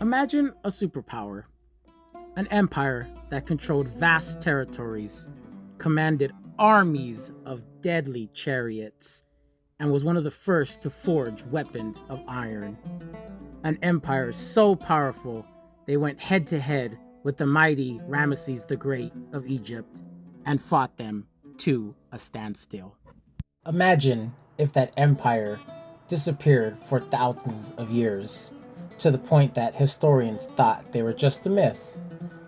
Imagine a superpower, an empire that controlled vast territories, commanded armies of deadly chariots, and was one of the first to forge weapons of iron. An empire so powerful they went head to head with the mighty Ramesses the Great of Egypt and fought them to a standstill. Imagine if that empire disappeared for thousands of years, to the point that historians thought they were just a myth,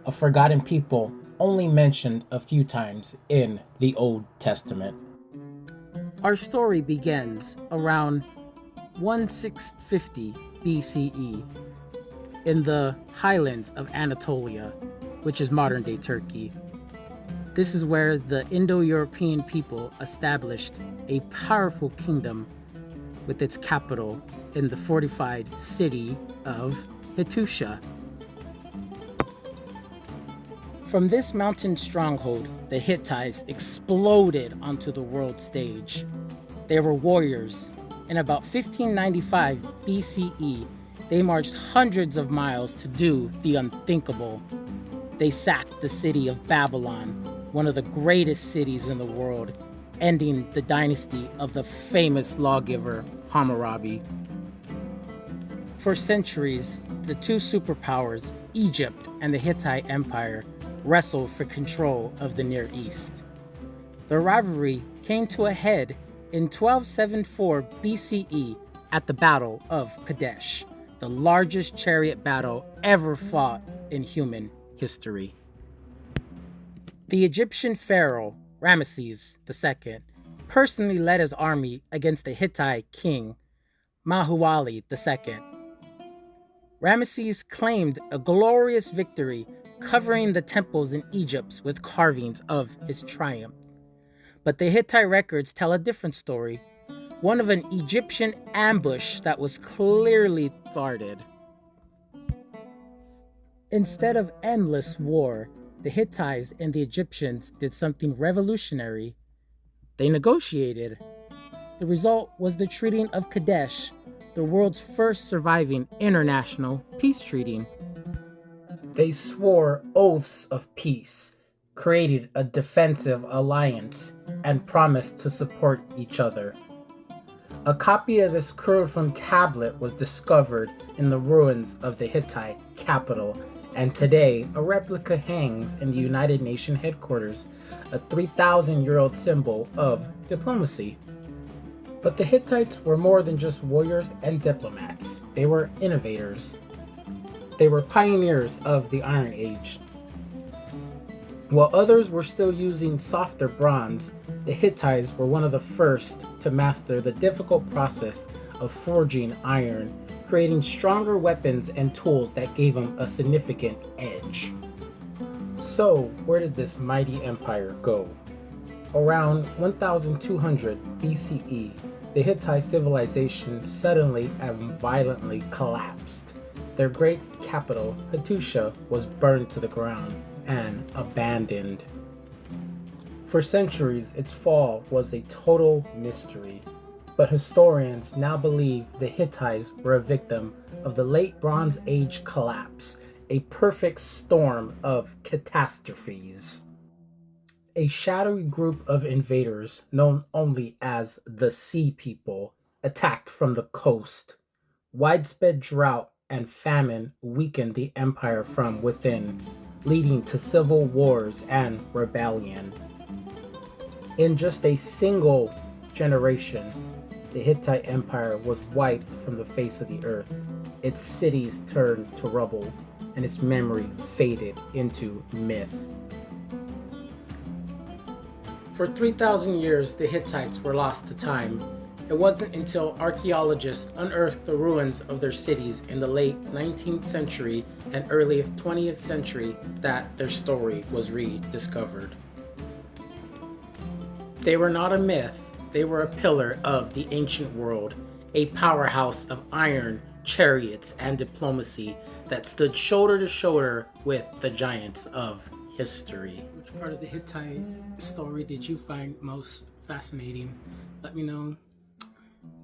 a forgotten people only mentioned a few times in the Old Testament. Our story begins around 1650 BCE in the highlands of Anatolia, which is modern-day Turkey. This is where the Indo-European people established a powerful kingdom with its capital in the fortified city of Hittites. From this mountain stronghold, the Hittites exploded onto the world stage. They were warriors. In about 1595 BCE, they marched hundreds of miles to do the unthinkable. They sacked the city of Babylon, one of the greatest cities in the world, ending the dynasty of the famous lawgiver Hammurabi. For centuries, the two superpowers, Egypt and the Hittite Empire, wrestled for control of the Near East. The rivalry came to a head in 1274 BCE at the Battle of Kadesh, the largest chariot battle ever fought in human history. The Egyptian pharaoh, Ramesses II, personally led his army against the Hittite king, Mahuali II. Ramesses claimed a glorious victory, covering the temples in Egypt with carvings of his triumph. But the Hittite records tell a different story, one of an Egyptian ambush that was clearly thwarted. Instead of endless war, the Hittites and the Egyptians did something revolutionary. They negotiated. The result was the Treaty of Kadesh, the world's first surviving international peace treaty. They swore oaths of peace, created a defensive alliance, and promised to support each other. A copy of this cuneiform tablet was discovered in the ruins of the Hittite capital, and today a replica hangs in the United Nations headquarters, a 3,000-year-old symbol of diplomacy. But the Hittites were more than just warriors and diplomats. They were innovators. They were pioneers of the Iron Age. While others were still using softer bronze, the Hittites were one of the first to master the difficult process of forging iron, creating stronger weapons and tools that gave them a significant edge. So, where did this mighty empire go? Around 1200 BCE, the Hittite civilization suddenly and violently collapsed. Their great capital, Hattusha, was burned to the ground and abandoned. For centuries, its fall was a total mystery, but historians now believe the Hittites were a victim of the late Bronze Age collapse, a perfect storm of catastrophes. A shadowy group of invaders, known only as the Sea People, attacked from the coast. Widespread drought and famine weakened the empire from within, leading to civil wars and rebellion. In just a single generation, the Hittite Empire was wiped from the face of the earth. Its cities turned to rubble, and its memory faded into myth. For 3,000 years, the Hittites were lost to time. It wasn't until archaeologists unearthed the ruins of their cities in the late 19th century and early 20th century that their story was rediscovered. They were not a myth, they were a pillar of the ancient world, a powerhouse of iron, chariots, and diplomacy that stood shoulder to shoulder with the giants of history. Which part of the Hittite story did you find most fascinating? Let me know.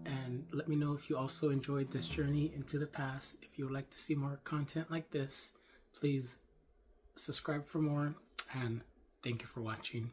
And let me know if you also enjoyed this journey into the past. If you would like to see more content like this, please subscribe for more, and thank you for watching.